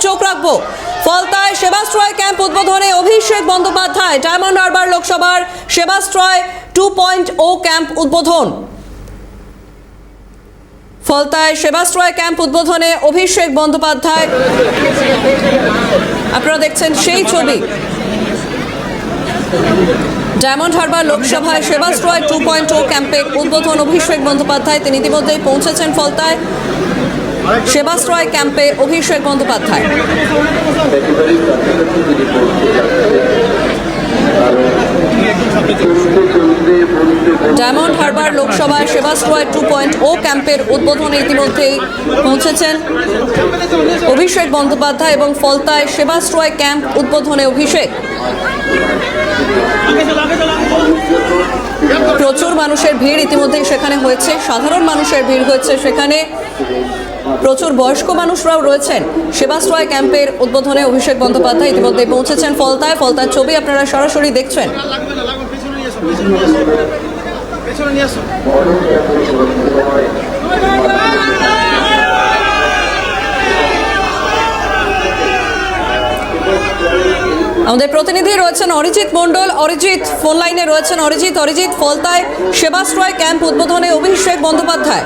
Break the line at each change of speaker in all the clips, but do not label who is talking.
চোখ রাখবো। ফলতায় সেবাশ্রয় ক্যাম্প উদ্বোধনে অভিষেক বন্দ্যোপাধ্যায়। ডায়মন্ড হারবার লোকসভার সেবাশ্রয় 2.0 ক্যাম্প উদ্বোধন। ফলতায় সেবাশ্রয় ক্যাম্প উদ্বোধনে অভিষেক বন্দ্যোপাধ্যায়। আপনারা দেখছেন সেই ছবি। ডায়মন্ড হারবার লোকসভায় সেবাশ্রয় 2.0 ক্যাম্পের উদ্বোধন অভিষেক বন্দ্যোপাধ্যায়। তিনি ইতিমধ্যেই পৌঁছেছেন ফলতায়। সেবাশ্রয় ক্যাম্পে অভিষেক বন্দ্যোপাধ্যায়। ডায়মন্ড হারবার লোকসভায় সেবাশ্রয় 2.0 ক্যাম্পের উদ্বোধনে ইতিমধ্যেই পৌঁছেছেন অভিষেক বন্দ্যোপাধ্যায় এবং ফলতায় সেবাশ্রয় ক্যাম্প উদ্বোধনে অভিষেক। প্রচুর মানুষের ভিড় ইতিমধ্যেই সেখানে হয়েছে, সাধারণ মানুষের ভিড় হয়েছে সেখানে, প্রচুর বয়স্ক মানুষরাও রয়েছেন। সেবাশ্রয় ক্যাম্পের উদ্বোধনে অভিষেক বন্দ্যোপাধ্যায় ইতিমধ্যে পৌঁছেছেন ফলতায়। ফলতার ছবি আপনারা সরাসরি দেখছেন। আমাদের প্রতিনিধি রয়েছেন অরিজিৎ মণ্ডল। অরিজিৎ ফোন লাইনে রয়েছেন। অরিজিৎ, ফলতায় সেবাশ্রয় ক্যাম্প উদ্বোধনে অভিষেক বন্দ্যোপাধ্যায়।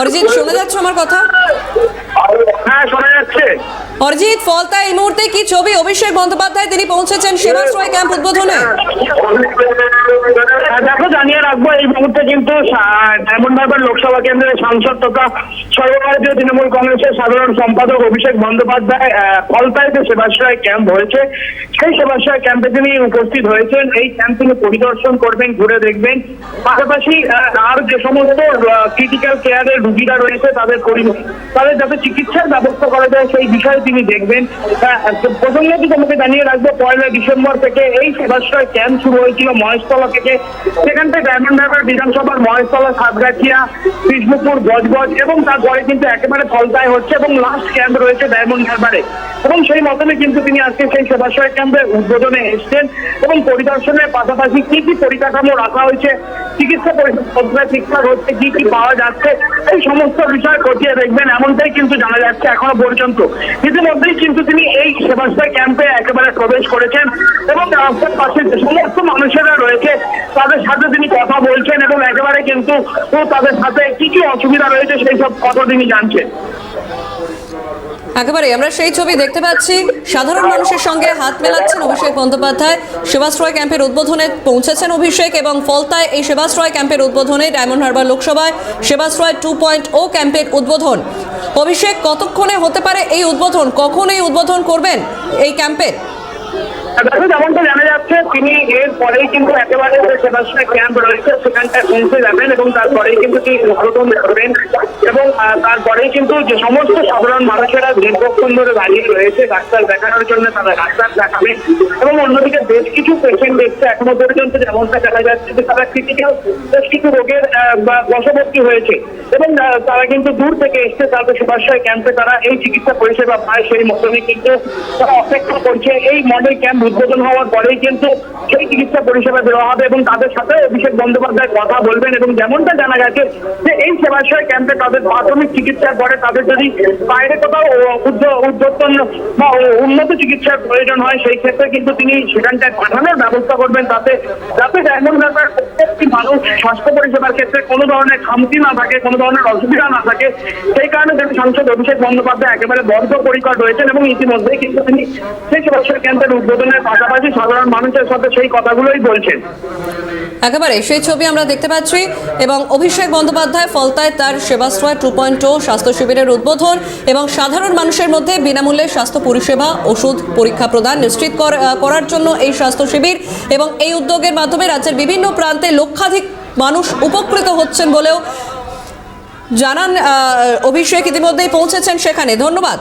অরিজিৎ, শোনা যাচ্ছে আমার কথা?
হ্যাঁ, শোনা যাচ্ছে।
অরিজিৎ, ফলতায় এই মুহূর্তে কি ছবি? অভিষেক বন্দ্যোপাধ্যায় তিনি পৌঁছেছেন সেবাশ্রয় ক্যাম্প উদ্বোধনে।
দেখো, জানিয়ে রাখবো এই মুহূর্তে কিন্তু ডায়মন্ড হারবার লোকসভা কেন্দ্রের সাংসদ তথা সর্বভারতীয় তৃণমূল কংগ্রেসের সাধারণ সম্পাদক অভিষেক বন্দ্যোপাধ্যায় ফলতায় যে সেবাশ্রয় ক্যাম্প হয়েছে সেই সেবাশ্রয় ক্যাম্পে তিনি উপস্থিত হয়েছেন। এই ক্যাম্প তিনি পরিদর্শন করবেন, ঘুরে দেখবেন, পাশাপাশি আর যে সমস্ত ক্রিটিক্যাল কেয়ারের রোগীরা রয়েছে তাদের যাতে চিকিৎসার ব্যবস্থা করা যায় সেই বিষয়ে তিনি দেখবেন। প্রসঙ্গত তোমাকে জানিয়ে রাখবো, 1 ডিসেম্বর থেকে এই সেবাশ্রয় ক্যাম্প শুরু হয়েছিল মহেশতলা থেকে। সেখান থেকে ডায়মন্ড হারবার বিধানসভার মহেশতলা, সাতগাছিয়া, কৃষ্ণপুর, গজগজ এবং তারপরে কিন্তু একেবারে ফলতায় হচ্ছে এবং লাস্ট ক্যাম্প রয়েছে ডায়মন্ড হারবারে। এবং সেই মতনে কিন্তু তিনি আজকে সেই সেবাশ্রয় ক্যাম্পের উদ্বোধনে এসছেন এবং পরিদর্শনের পাশাপাশি কি কি পরিকাঠামো রাখা হয়েছে, চিকিৎসা পরিষেবা ঠিকঠাক হচ্ছে, কি কি পাওয়া যাচ্ছে, এই সমস্ত বিষয় খতিয়ে দেখবেন, এমনটাই কিন্তু জানা যাচ্ছে এখনো পর্যন্ত। ইতিমধ্যেই কিন্তু তিনি এই সেবাশ্রয় ক্যাম্পে একেবারে প্রবেশ করেছেন এবং রাস্তার পাশে যে সমস্ত মানুষেরা রয়েছে তাদের সাথে তিনি কথা বলছেন এবং একেবারে কিন্তু তাদের সাথে কি কি অসুবিধা রয়েছে সেই সব কথা তিনি জানছেন।
একেবারে আমরা সেই ছবি দেখতে পাচ্ছি। সাধারণ মানুষের সঙ্গে হাত মেলাচ্ছেন অভিষেক বন্দ্যোপাধ্যায়। সেবাশ্রয় ক্যাম্পের উদ্বোধনে পৌঁছেছেন অভিষেক এবং ফলতায় এই সেবাশ্রয় ক্যাম্পের উদ্বোধনে ডায়মন্ড হারবার লোকসভায় সেবাশ্রয় 2.0 ক্যাম্পের উদ্বোধন। অভিষেক, কতক্ষণে হতে পারে এই উদ্বোধন? কখন এই উদ্বোধন করবেন এই ক্যাম্পের?
দেখো, যেমনটা জানা যাচ্ছে তিনি এরপরেই কিন্তু একেবারে সেবাশ্রয় ক্যাম্প রয়েছে সেখানটায় পৌঁছে যাবেন এবং তারপরেই কিন্তু তিনি উদ্বোধন করবেন এবং তারপরেই কিন্তু যে সমস্ত সাধারণ মানুষেরা দীর্ঘক্ষণ ধরে দাঁড়িয়ে রয়েছে ডাক্তার দেখানোর জন্য তারা ডাক্তার দেখাবে এবং অন্যদিকে বেশ কিছু পেশেন্ট দেখছে এখনো পর্যন্ত, যেমনটা জানা যাচ্ছে যে তারা ক্রিটিক্যাল বেশ কিছু রোগের বশবর্তী হয়েছে এবং তারা কিন্তু দূর থেকে এসছে তাদের সেবাশ্রয় ক্যাম্পে তারা এই চিকিৎসা পরিষেবা পায়। সেই মতনে কিন্তু তারা অপেক্ষা করছে এই মডেল ক্যাম্প উদ্বোধন হওয়ার পরেই কিন্তু সেই চিকিৎসা পরিষেবা দেওয়া হবে এবং তাদের সাথে অভিষেক বন্দ্যোপাধ্যায় কথা বলবেন এবং যেমনটা জানা গেছে যে এই সেবাশ্রয় ক্যাম্পে তাদের প্রাথমিক চিকিৎসার পরে তাদের যদি বাইরে কোথাও উদ্যোতন বা উন্নত চিকিৎসার প্রয়োজন হয় সেই ক্ষেত্রে কিন্তু তিনি সেখানটায় পাঠানোর ব্যবস্থা করবেন, যাতে ডায়মন্ড হারবার প্রত্যেকটি মানুষ স্বাস্থ্য পরিষেবার ক্ষেত্রে কোনো ধরনের খামতি না থাকে, কোনো ধরনের অসুবিধা না থাকে। সেই কারণে তিনি সাংসদ অভিষেক বন্দ্যোপাধ্যায় একেবারে বদ্ধপরিকর রয়েছেন এবং ইতিমধ্যেই কিন্তু তিনি সেই সেবাশ্রয় ক্যাম্পের উদ্বোধনের পাশাপাশি সাধারণ মানুষের সাথে সেই কথাগুলোই বলছেন।
একেবারে সেই ছবি আমরা দেখতে পাচ্ছি এবং অভিষেক বন্দ্যোপাধ্যায় ফলতায় তার সেবাশ্রয় 2.0 স্বাস্থ্য শিবিরের উদ্বোধন এবং সাধারণ মানুষের মধ্যে বিনামূল্যে স্বাস্থ্য পরিষেবা, ওষুধ, পরীক্ষা প্রদান নিশ্চিত করার জন্য এই স্বাস্থ্য শিবির এবং এই উদ্যোগের মাধ্যমে রাজ্যের বিভিন্ন প্রান্তে লক্ষাধিক মানুষ উপকৃত হচ্ছেন বলেও জানান অভিষেক। ইতিমধ্যেই পৌঁছেছেন সেখানে। ধন্যবাদ।